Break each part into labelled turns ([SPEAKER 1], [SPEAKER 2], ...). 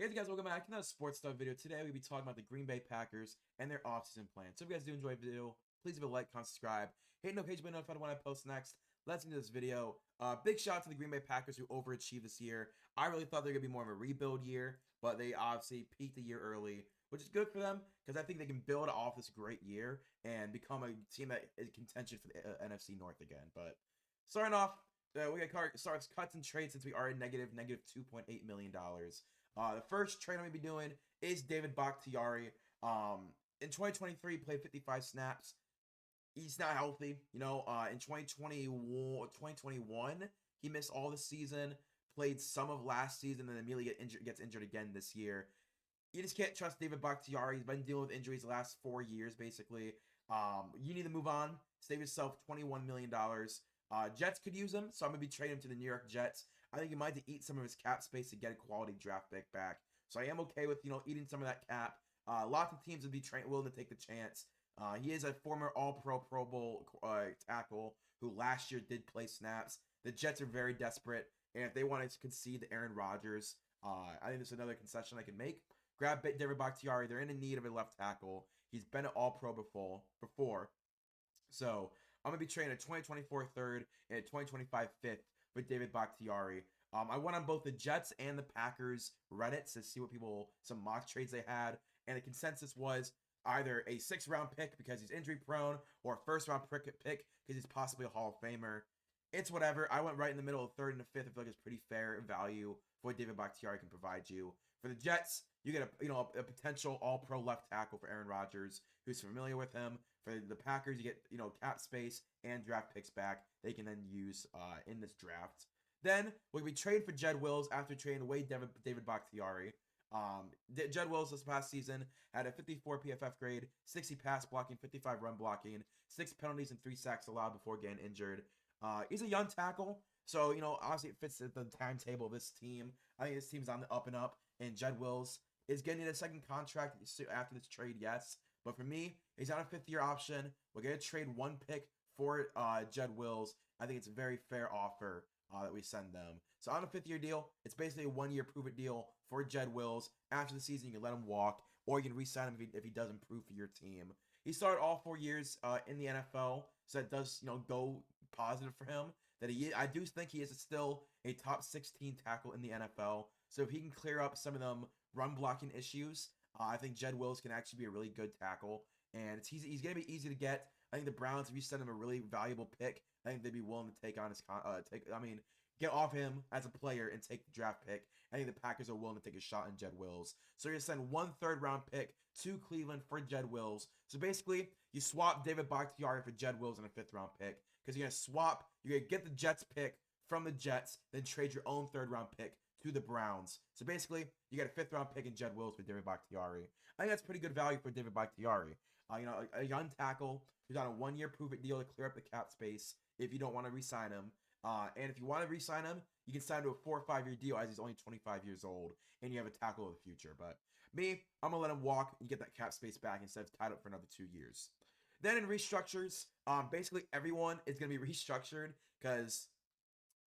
[SPEAKER 1] Hey guys, welcome back to another sports stuff video. Today we'll be talking about the Green Bay Packers and their offseason plan. So if you guys do enjoy the video, please give a like, comment, subscribe, hit the notification bell notified when I post next. Let's get into this video. Big shout out to the Green Bay Packers who overachieved this year. I really thought they were going to be more of a rebuild year, but they obviously peaked a year early, which is good for them because I think they can build off this great year and become a team that is contention for the NFC North again. But starting off, we got starts cuts and trades since we are in negative $2.8 million. The first trade I'm going to be doing is David Bakhtiari. In 2023, he played 55 snaps. He's not healthy. In 2021, he missed all the season, played some of last season, and then immediately gets injured again this year. You just can't trust David Bakhtiari. He's been dealing with injuries the last 4 years, basically. You need to move on. Save yourself $21 million. Jets could use him, so I'm going to be trading him to the New York Jets. I think he might have to eat some of his cap space to get a quality draft pick back. So I am okay with, eating some of that cap. Lots of teams would be willing to take the chance. He is a former All-Pro, Pro Bowl tackle who last year did play snaps. The Jets are very desperate, and if they wanted to concede to Aaron Rodgers, I think there's another concession I can make. Grab David Bakhtiari. They're in need of a left tackle. He's been an All-Pro before. So I'm going to be trading a 2024 third and a 2025 fifth with David Bakhtiari. I went on both the Jets and the Packers Reddits to see what some mock trades they had, and the consensus was either a 6th round pick because he's injury prone, or a 1st round pick because he's possibly a Hall of Famer. It's whatever. I went right in the middle of 3rd and the 5th. I feel like it's pretty fair in value for what David Bakhtiari can provide you. For the Jets, you get a potential All-Pro left tackle for Aaron Rodgers, who's familiar with him. For the Packers, you get cap space and draft picks back they can then use in this draft. Then we'll be trading for Jed Wills after trading away David Bakhtiari. Jed Wills this past season had a 54 PFF grade, 60 pass blocking, 55 run blocking, 6 penalties and 3 sacks allowed before getting injured. He's a young tackle, so obviously it fits the timetable of this team. I think this team's on the up and up, and Jed Wills is getting a 2nd contract after this trade, yes. But for me, he's on a 5th-year option. We're going to trade 1 pick for Jed Wills. I think it's a very fair offer that we send them. So on a 5th-year deal, it's basically a 1-year prove-it deal for Jed Wills. After the season, you can let him walk, or you can re-sign him if he does improve for your team. He started all 4 years in the NFL, so it does go positive for him. I do think he is still a top 16 tackle in the NFL. So if he can clear up some of them run blocking issues, I think Jed Wills can actually be a really good tackle, and he's going to be easy to get. I think the Browns, if you send him a really valuable pick, I think they'd be willing to take on his get off him as a player and take the draft pick. I think the Packers are willing to take a shot in Jed Wills. So you're going to send 1 3rd-round pick to Cleveland for Jed Wills. So basically, you swap David Bakhtiari for Jed Wills and a 5th-round pick, because you're going to get the Jets pick from the Jets, then trade your own 3rd-round pick to the Browns. So basically, you get a 5th-round pick in Jed Wills for David Bakhtiari. I think that's pretty good value for David Bakhtiari. A young tackle who's on a 1-year prove-it deal to clear up the cap space if you don't want to re-sign him. And if you want to re-sign him, you can sign him to a 4 or 5-year deal as he's only 25 years old, and you have a tackle of the future. But me, I'm going to let him walk and get that cap space back instead of tied up for another 2 years. Then in restructures, basically everyone is going to be restructured because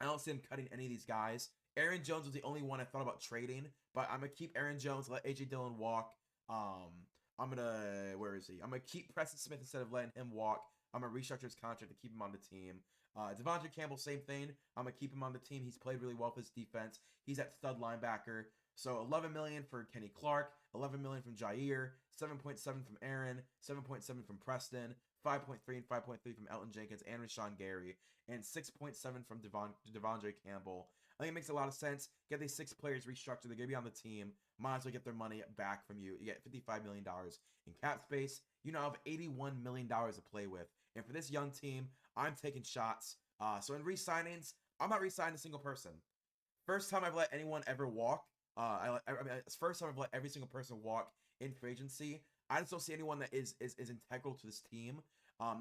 [SPEAKER 1] I don't see him cutting any of these guys. Aaron Jones was the only one I thought about trading, but I'm going to keep Aaron Jones, let A.J. Dillon walk. Where is he? I'm going to keep Preston Smith instead of letting him walk. I'm going to restructure his contract to keep him on the team. Devondre Campbell, same thing. I'm going to keep him on the team. He's played really well for his defense. He's at stud linebacker. So $11 million for Kenny Clark, $11 million from Jaire, 7.7 from Aaron, 7.7 from Preston, 5.3 and 5.3 from Elton Jenkins and Rashawn Gary, and 6.7 from Devondre Campbell. I think it makes a lot of sense. Get these 6 players restructured. They're going to be on the team. Might as well get their money back from you. You get $55 million in cap space. You now have $81 million to play with. And for this young team, I'm taking shots. So in re-signings, I'm not re-signing a single person. First time I've let anyone ever walk. First time I've let every single person walk in free agency. I just don't see anyone that is integral to this team.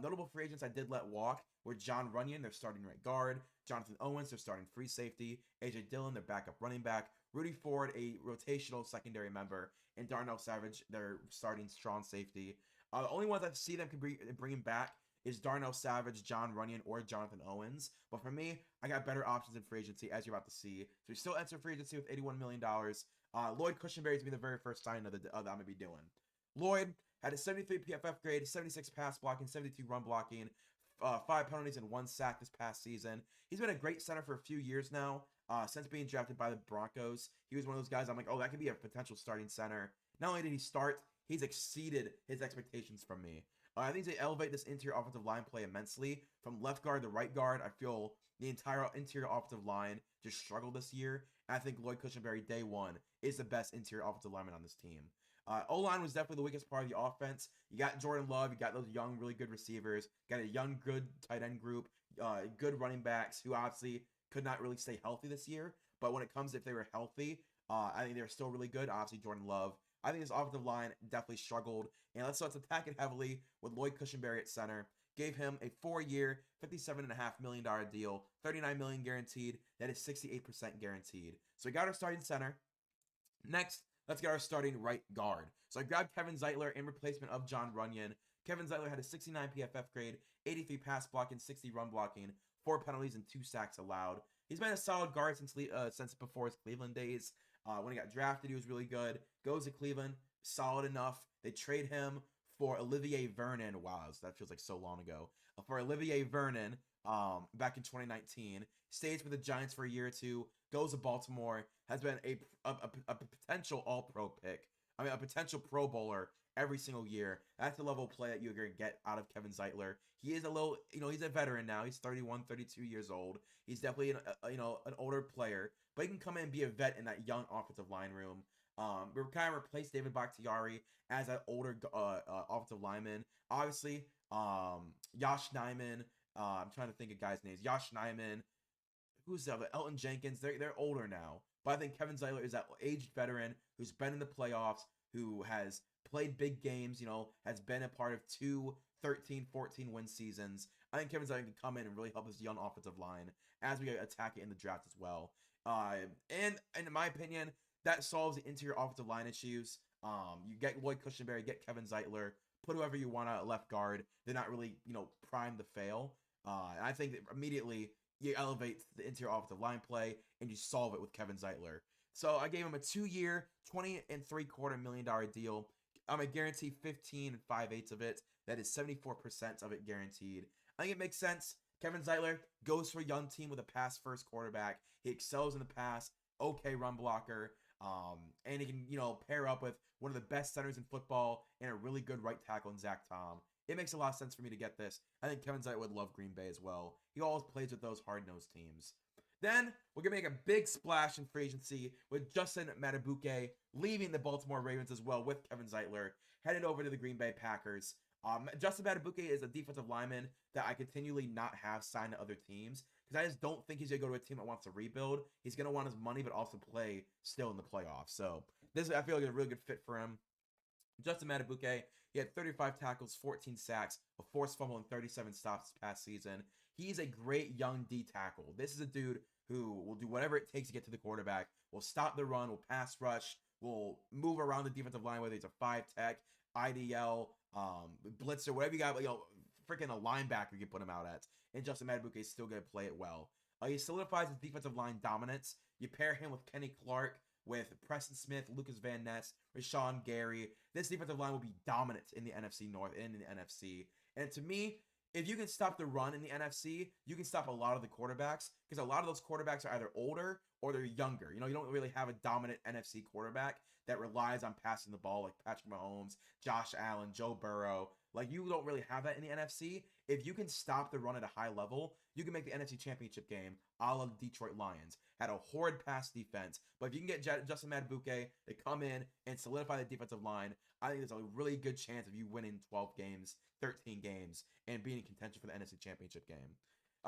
[SPEAKER 1] Notable free agents I did let walk were John Runyon, their starting right guard, Jonathan Owens, their starting free safety, A.J. Dillon, their backup running back, Rudy Ford, a rotational secondary member, and Darnell Savage, their starting strong safety. The only ones I see them can bring him back is Darnell Savage, John Runyon, or Jonathan Owens. But for me, I got better options in free agency, as you're about to see. So we still enter free agency with $81 million. Lloyd Cushenberry is going to be the very first sign that I'm going to be doing. Lloyd had a 73 PFF grade, 76 pass blocking, 72 run blocking, 5 penalties and 1 sack this past season. He's been a great center for a few years now. Since being drafted by the Broncos, he was one of those guys I'm like, oh, that could be a potential starting center. Not only did he start, he's exceeded his expectations from me. I think they elevate this interior offensive line play immensely. From left guard to right guard, I feel the entire interior offensive line just struggled this year. And I think Lloyd Cushenberry, day one, is the best interior offensive lineman on this team. O-line was definitely the weakest part of the offense. You got Jordan Love. You got those young, really good receivers. Got a young, good tight end group. Good running backs who obviously could not really stay healthy this year. But when it comes to if they were healthy, I think they're still really good. Obviously, Jordan Love. I think this offensive line definitely struggled. And let's attack it heavily with Lloyd Cushenberry at center. Gave him a 4-year, $57.5 million deal, $39 million guaranteed. That is 68% guaranteed. So we got our starting center. Next, let's get our starting right guard. So I grabbed Kevin Zeitler in replacement of Jon Runyan. Kevin Zeitler had a 69 PFF grade, 83 pass blocking, 60 run blocking, 4 penalties, and 2 sacks allowed. He's been a solid guard since before his Cleveland days. When he got drafted, he was really good. Goes to Cleveland, solid enough. They trade him for Olivier Vernon. Wow, that feels like so long ago. For Olivier Vernon, back in 2019. Stays with the Giants for a year or two. Goes to Baltimore. Has been a potential All-Pro pick. I mean, a potential Pro Bowler every single year. That's the level of play that you're going to get out of Kevin Zeitler. He is a little, he's a veteran now. He's 31, 32 years old. He's definitely, an older player. But he can come in and be a vet in that young offensive line room. We kind of replaced David Bakhtiari as that older offensive lineman. Obviously, Yosh Nijman. I'm trying to think of guys' names. Yosh Nijman. Who's the other? Elton Jenkins. They're older now. But I think Kevin Zeitler is that aged veteran who's been in the playoffs, who has played big games, has been a part of 2 13-14 win seasons. I think Kevin Zeitler can come in and really help this young offensive line as we attack it in the draft as well. And in my opinion, that solves the interior offensive line issues. You get Lloyd Cushenberry, get Kevin Zeitler, put whoever you want at left guard. They're not really, primed to fail. And I think that immediately you elevate the interior offensive line play and you solve it with Kevin Zeitler. So I gave him a 2-year, $20.75 million deal. I'm a guaranteed 15 5/8 of it. That is 74% of it guaranteed. I think it makes sense. Kevin Zeitler goes for a young team with a pass-first quarterback. He excels in the pass, okay run blocker, and he can, pair up with one of the best centers in football and a really good right tackle in Zach Tom. It makes a lot of sense for me to get this. I think Kevin Zeitler would love Green Bay as well. He always plays with those hard-nosed teams. Then we're going to make a big splash in free agency with Justin Madubuike leaving the Baltimore Ravens as well with Kevin Zeitler, headed over to the Green Bay Packers. Justin Madubuike is a defensive lineman that I continually not have signed to other teams because I just don't think he's going to go to a team that wants to rebuild. He's going to want his money but also play still in the playoffs. So this, I feel like, is a really good fit for him. Justin Madubuike, he had 35 tackles, 14 sacks, a forced fumble, and 37 stops this past season. He's a great young D tackle. This is a dude who will do whatever it takes to get to the quarterback, will stop the run, will pass rush, will move around the defensive line, whether it's a 5-tech, IDL, blitzer, whatever you got, freaking a linebacker you can put him out at. And Justin Madubuike is still going to play it well. He solidifies his defensive line dominance. You pair him with Kenny Clark, with Preston Smith, Lucas Van Ness, Rashawn Gary. This defensive line will be dominant in the NFC North and in the NFC. And to me, if you can stop the run in the NFC, you can stop a lot of the quarterbacks because a lot of those quarterbacks are either older or they're younger. You don't really have a dominant NFC quarterback that relies on passing the ball like Patrick Mahomes, Josh Allen, Joe Burrow. Like, you don't really have that in the NFC. If you can stop the run at a high level, you can make the NFC Championship game a la Detroit Lions. Had a horrid pass defense, but if you can get Justin Madubuike to come in and solidify the defensive line, I think there's a really good chance of you winning 12 games, 13 games, and being in contention for the NFC Championship game.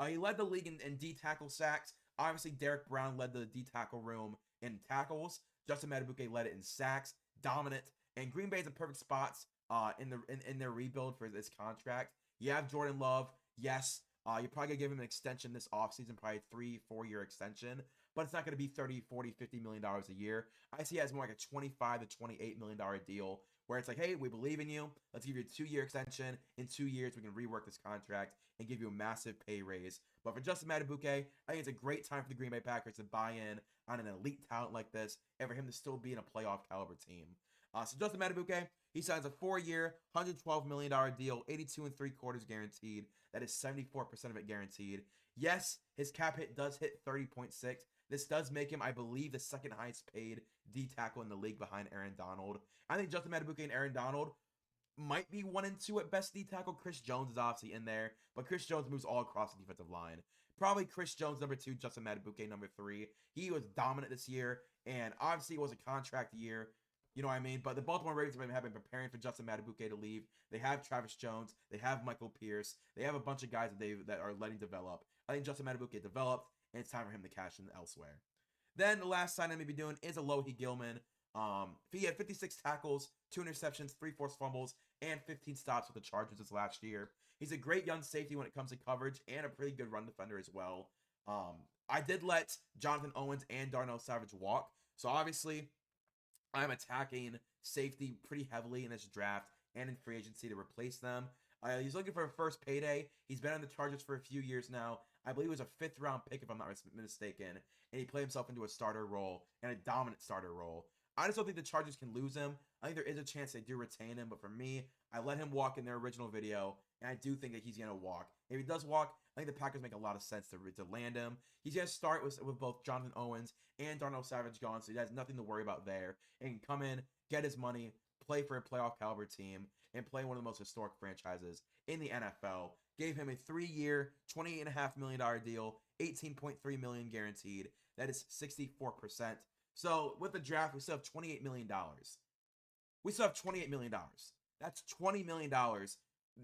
[SPEAKER 1] He led the league in D tackle sacks. Obviously, Derek Brown led the D tackle room in tackles. Justin Madubuike led it in sacks, dominant, and Green Bay's in perfect spots in their rebuild for this contract. You have Jordan Love, yes. You're probably going to give him an extension this offseason, probably a 3-4 year extension, but it's not going to be $30, $40, $50 million a year. I see it as more like a $25 to $28 million deal where it's like, hey, we believe in you. Let's give you a 2-year extension. In 2 years, we can rework this contract and give you a massive pay raise. But for Justin Madubuike, I think it's a great time for the Green Bay Packers to buy in on an elite talent like this and for him to still be in a playoff caliber team. So Justin Madubuike, he signs a 4-year, $112 million deal, 82 and 3/4 guaranteed. That is 74% of it guaranteed. Yes, his cap hit does hit 30.6. This does make him, I believe, the second highest paid D tackle in the league behind Aaron Donald. I think Justin Madubuike and Aaron Donald might be 1 and 2 at best D tackle. Chris Jones is obviously in there, but Chris Jones moves all across the defensive line. Probably Chris Jones number 2, Justin Madubuike number 3. He was dominant this year, and obviously it was a contract year. You know what I mean? But the Baltimore Ravens have been preparing for Justin Madubuike to leave. They have Travis Jones. They have Michael Pierce. They have a bunch of guys that are letting develop. I think Justin Madubuike developed, and it's time for him to cash in elsewhere. Then the last sign I'm going to be doing is Alohi Gilman. He had 56 tackles, 2 interceptions, 3 forced fumbles, and 15 stops with the Chargers this last year. He's a great young safety when it comes to coverage and a pretty good run defender as well. I did let Jonathan Owens and Darnell Savage walk, so obviously I'm attacking safety pretty heavily in this draft and in free agency to replace them. He's looking for a first payday. He's been on the Chargers for a few years now. I believe it was a 5th-round pick, if I'm not mistaken, and he played himself into a starter role and a dominant starter role. I just don't think the Chargers can lose him. I think there is a chance they do retain him, but for me, I let him walk in their original video, and I do think that he's going to walk. If he does walk, I think the Packers make a lot of sense to land him. He's going to start with both Jonathan Owens and Darnell Savage gone, so he has nothing to worry about there. And can come in, get his money, play for a playoff caliber team, and play one of the most historic franchises in the NFL. Gave him a 3-year, $28.5 million deal, $18.3 million guaranteed. That is 64%. So with the draft, we still have $28 million. We still have $28 million. That's $20 million.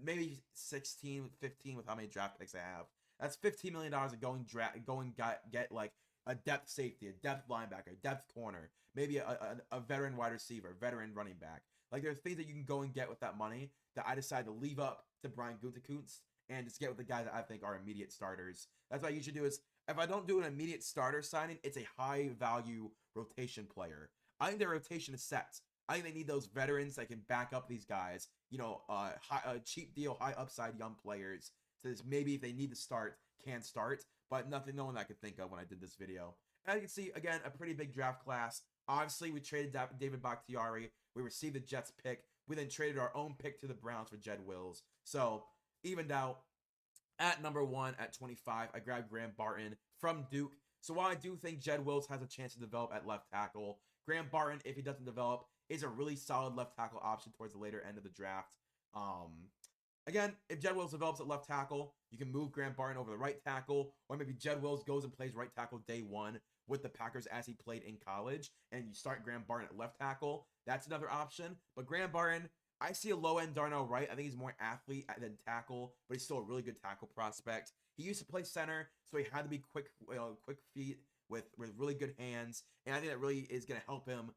[SPEAKER 1] Maybe 16, 15 with how many draft picks I have. That's $15 million of get like a depth safety, a depth linebacker, a depth corner, maybe a veteran wide receiver, veteran running back. Like there's things that you can go and get with that money that I decided to leave up to Brian Gutekunst and just get with the guys that I think are immediate starters. That's what I usually do is if I don't do an immediate starter signing, it's a high value rotation player. I think their rotation is set. I think they need those veterans that can back up these guys. You know, cheap deal, high upside young players. So this maybe if they need to start, can start. But no one I could think of when I did this video. As you can see, again, a pretty big draft class. Obviously, we traded David Bakhtiari. We received the Jets pick. We then traded our own pick to the Browns for Jed Wills. So, evened out. At number 1, at 25, I grabbed Graham Barton from Duke. So while I do think Jed Wills has a chance to develop at left tackle, Graham Barton, if he doesn't develop, is a really solid left tackle option towards the later end of the draft. Again, if Jed Wills develops at left tackle, you can move Graham Barton over the right tackle, or maybe Jed Wills goes and plays right tackle day 1 with the Packers as he played in college, and you start Graham Barton at left tackle. That's another option. But Graham Barton, I see a low-end Darnell Wright. I think he's more athlete than tackle, but he's still a really good tackle prospect. He used to play center, so he had to be quick feet with really good hands, and I think that really is going to help him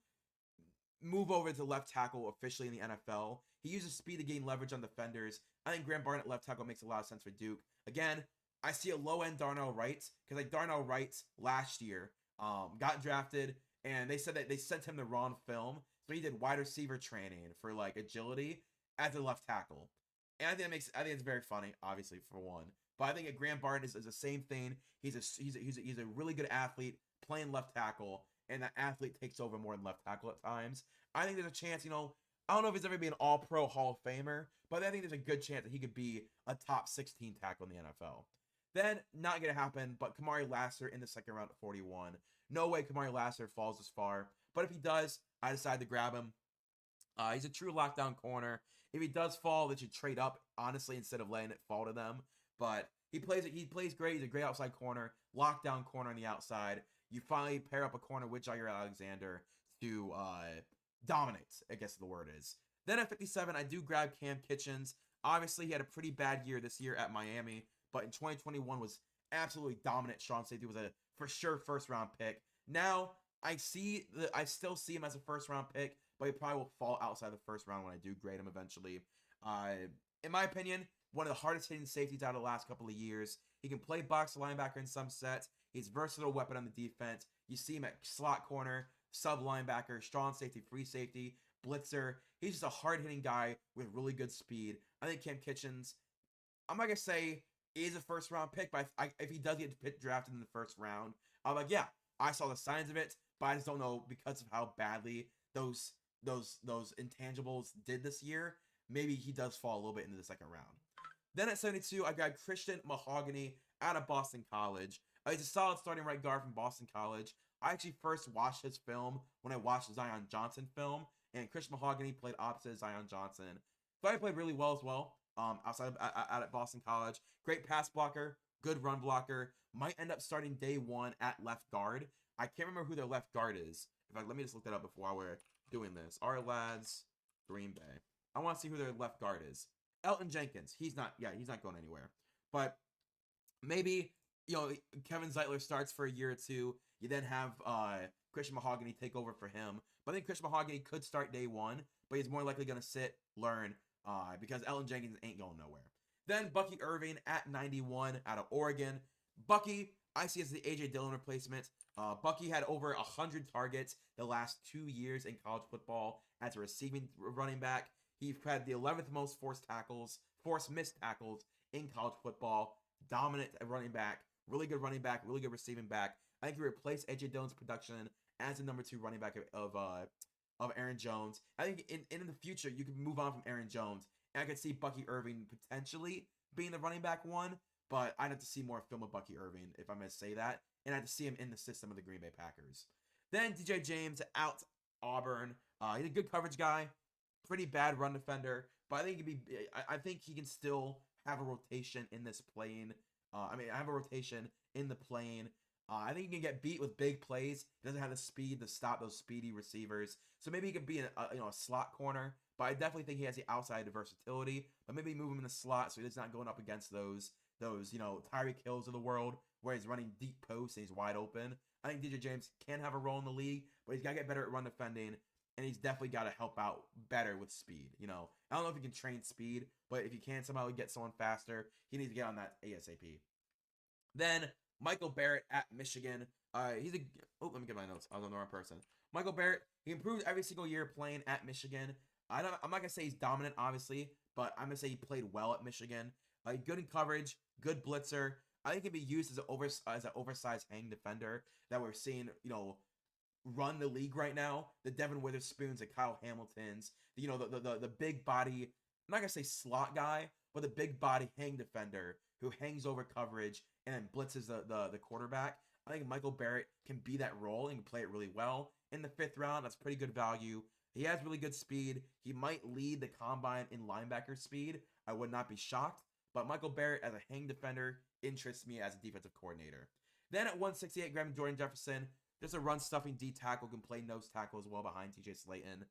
[SPEAKER 1] move over to left tackle officially in the NFL. He uses speed to gain leverage on defenders. I think Graham Barton at left tackle makes a lot of sense for Duke. Again, I see a low-end Darnell Wright, because like Darnell Wright last year got drafted, and they said that they sent him the wrong film, so he did wide receiver training for like agility as a left tackle. And I think it's very funny, obviously, for one. But I think that Graham Barton is the same thing. He's a really good athlete playing left tackle, and that athlete takes over more than left tackle at times. I think there's a chance, I don't know if he's ever been an all-pro Hall of Famer, but I think there's a good chance that he could be a top 16 tackle in the NFL. Then, not going to happen, but Kamari Lassiter in the second round at 41. No way Kamari Lassiter falls this far. But if he does, I decided to grab him. He's a true lockdown corner. If he does fall, they should trade up, honestly, instead of letting it fall to them. But he plays great. He's a great outside corner, lockdown corner on the outside. You finally pair up a corner with Jaire Alexander to dominate, I guess the word is. Then at 57, I do grab Cam Kitchens. Obviously, he had a pretty bad year this year at Miami, but in 2021 was absolutely dominant. Strong safety was a for sure first-round pick. Now, I still see him as a first-round pick, but he probably will fall outside the first round when I do grade him eventually. In my opinion, one of the hardest hitting safeties out of the last couple of years. He can play box linebacker in some sets. He's a versatile weapon on the defense. You see him at slot corner, sub linebacker, strong safety, free safety, blitzer. He's just a hard-hitting guy with really good speed. I think Cam Kitchens, I'm not gonna say is a first round pick, but if he does get drafted in the first round, I'm like, yeah, I saw the signs of it, but I just don't know because of how badly those intangibles did this year. Maybe he does fall a little bit into the second round. Then at 72, I got Christian Mahogany out of Boston College. He's a solid starting right guard from Boston College. I actually first watched his film when I watched the Zion Johnson film, and Christian Mahogany played opposite Zion Johnson. So I played really well as well. Outside of out at Boston College, great pass blocker, good run blocker. Might end up starting day one at left guard. I can't remember who their left guard is. In fact, let me just look that up before we're doing this. Our lads, Green Bay. I want to see who their left guard is. Elton Jenkins. He's not going anywhere. But maybe, Kevin Zeitler starts for a year or two. You then have Christian Mahogany take over for him. But I think Christian Mahogany could start day one, but he's more likely going to sit, learn, because Elton Jenkins ain't going nowhere. Then Bucky Irving at 91 out of Oregon. Bucky, I see as the A.J. Dillon replacement. Bucky had over 100 targets the last 2 years in college football as a receiving running back. He had the 11th most forced missed tackles in college football. Dominant running back, really good receiving back. I think he replaced A.J. Dillon's production as the number 2 running back of Aaron Jones. I think in the future, you could move on from Aaron Jones. And I could see Bucky Irving potentially being the running back one, but I'd have to see more film of Bucky Irving, if I'm going to say that. And I'd have to see him in the system of the Green Bay Packers. Then DJ James out Auburn. He's a good coverage guy, pretty bad run defender, but I think he can still have a rotation in this plane. Have a rotation in the plane. I think he can get beat with big plays. He doesn't have the speed to stop those speedy receivers. So maybe he could be a slot corner. But I definitely think he has the outside versatility. But maybe move him in the slot so he's not going up against those Tyreek Hills of the world where he's running deep posts and he's wide open. I think DJ James can have a role in the league, but he's got to get better at run defending. And he's definitely got to help out better with speed. I don't know if he can train speed, but if he can somehow get someone faster, he needs to get on that ASAP. Then Michael Barrett at Michigan. Let me get my notes. I was on the wrong person. Michael Barrett, he improved every single year playing at Michigan. I'm not going to say he's dominant, obviously, but I'm going to say he played well at Michigan. Good in coverage, good blitzer. I think he'd be used as an oversized hang defender that we're seeing, run the league right now. The Devin Witherspoons and Kyle Hamiltons. The big body, I'm not going to say slot guy, but the big body hang defender who hangs over coverage and then blitzes the quarterback. I think Michael Barrett can be that role and can play it really well. In the 5th round, that's pretty good value. He has really good speed. He might lead the combine in linebacker speed. I would not be shocked. But Michael Barrett as a hang defender interests me as a defensive coordinator. Then at 168, grabbing Jordan Jefferson. Just a run-stuffing D tackle, can play nose tackle as well behind TJ Slayton.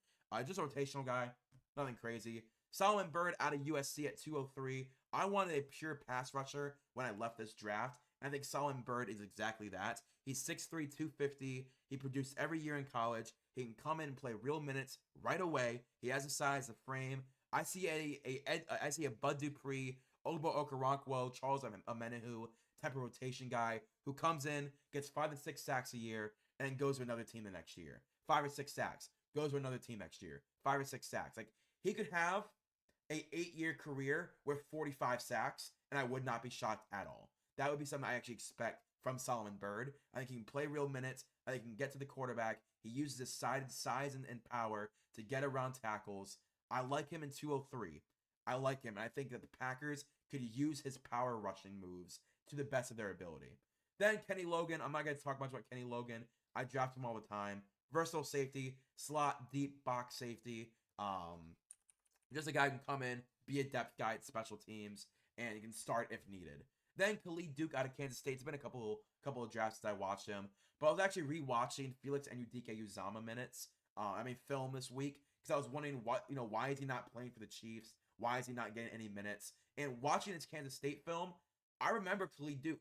[SPEAKER 1] Just a rotational guy. Nothing crazy. Solomon Byrd out of USC at 203. I wanted a pure pass rusher when I left this draft. And I think Solomon Byrd is exactly that. He's 6'3", 250. He produced every year in college. He can come in and play real minutes right away. He has the size, the frame. I see a Bud Dupree, Ogbo Okoronkwo, Charles Omenihu type of rotation guy who comes in, gets 5 to 6 sacks a year, and goes to another team the next year. 5 or 6 sacks. Goes to another team next year. 5 or 6 sacks. Like, he could have a 8-year career with 45 sacks, and I would not be shocked at all. That would be something I actually expect from Solomon Byrd. I think he can play real minutes. I think he can get to the quarterback. He uses his size and power to get around tackles. I like him in 203. I like him, and I think that the Packers could use his power rushing moves to the best of their ability. Then Kenny Logan. I'm not going to talk much about Kenny Logan. I draft him all the time. Versatile safety, slot, deep box safety. Just a guy who can come in, be a depth guy at special teams, and he can start if needed. Then Khalid Duke out of Kansas State. It's been a couple of drafts that I watched him, but I was actually rewatching Felix Anudike-Uzomah minutes. Film this week because I was wondering why is he not playing for the Chiefs? Why is he not getting any minutes? And watching his Kansas State film, I remember Khalid Duke.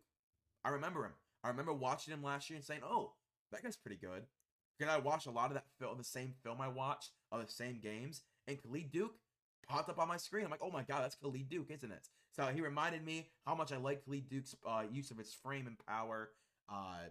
[SPEAKER 1] I remember him. I remember watching him last year and saying, "Oh, that guy's pretty good." Because I watched a lot of that film, the same film I watched of the same games, and Khalid Duke popped up on my screen. I'm like, "Oh my God, that's Khalid Duke, isn't it?" So he reminded me how much I like Khalid Duke's use of his frame and power.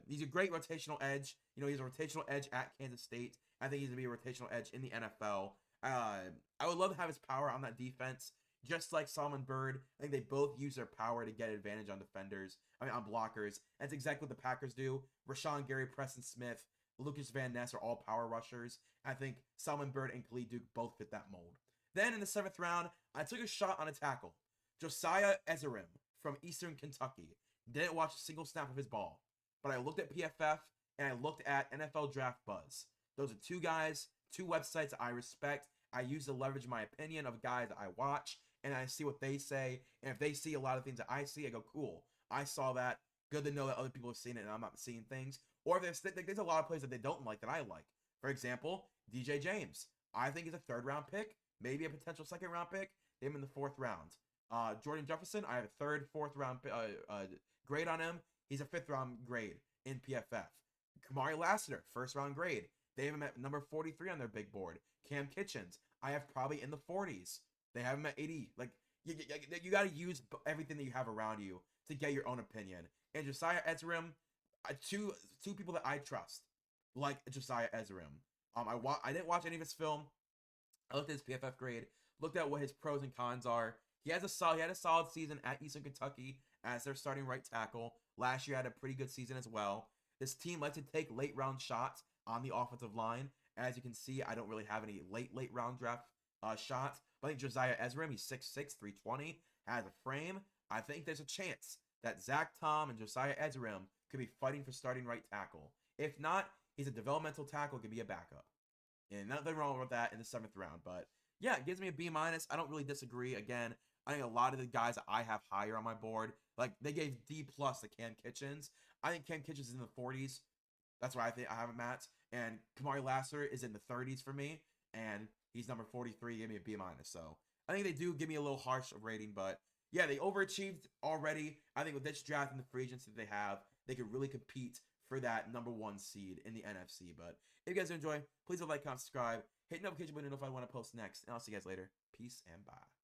[SPEAKER 1] He's a great rotational edge. He's a rotational edge at Kansas State. I think he's going to be a rotational edge in the NFL. I would love to have his power on that defense, just like Solomon Byrd. I think they both use their power to get advantage on defenders. On blockers. That's exactly what the Packers do. Rashawn Gary, Preston Smith, Lucas Van Ness are all power rushers. I think Solomon Byrd and Khalid Duke both fit that mold. Then in the 7th round, I took a shot on a tackle. Josiah Ezerim from Eastern Kentucky. Didn't watch a single snap of his ball. But I looked at PFF and I looked at NFL Draft Buzz. Those are two guys, two websites I respect. I use to leverage my opinion of guys that I watch, and I see what they say. And if they see a lot of things that I see, I go, cool. I saw that. Good to know that other people have seen it and I'm not seeing things. Or if there's a lot of plays that they don't like that I like. For example, DJ James. I think he's a 3rd round pick, maybe a potential 2nd round pick. Him in the 4th round. Jordan Jefferson, I have a 3rd, 4th round grade on him. He's a 5th round grade in PFF. Kamari Lassiter, 1st round grade. They have him at number 43 on their big board. Cam Kitchens, I have probably in the 40s. They have him at 80. Like, you got to use everything that you have around you to get your own opinion. And Josiah Ezerim, two people that I trust, like Josiah Ezerim. I didn't watch any of his film. I looked at his PFF grade, looked at what his pros and cons are. He had a solid season at Eastern Kentucky as their starting right tackle. Last year had a pretty good season as well. This team likes to take late round shots on the offensive line. As you can see, I don't really have any late round draft shots. But I think Josiah Ezerim, he's 6'6", 320, has a frame. I think there's a chance that Zach Tom and Josiah Ezerim could be fighting for starting right tackle. If not, he's a developmental tackle, could be a backup. And nothing wrong with that in the 7th round. But yeah, it gives me a B-. I don't really disagree. Again, I think a lot of the guys that I have higher on my board, like they gave D+ to Cam Kitchens. I think Cam Kitchens is in the 40s. That's why I think I have him at. And Kamari Lassiter is in the 30s for me. And he's number 43. Give me a B-. So I think they do give me a little harsh rating. But yeah, they overachieved already. I think with this draft and the free agency they have, they could really compete for that number 1 seed in the NFC. But if you guys enjoy, please like, comment, subscribe. Hit the notification button to know if I want to post next. And I'll see you guys later. Peace and bye.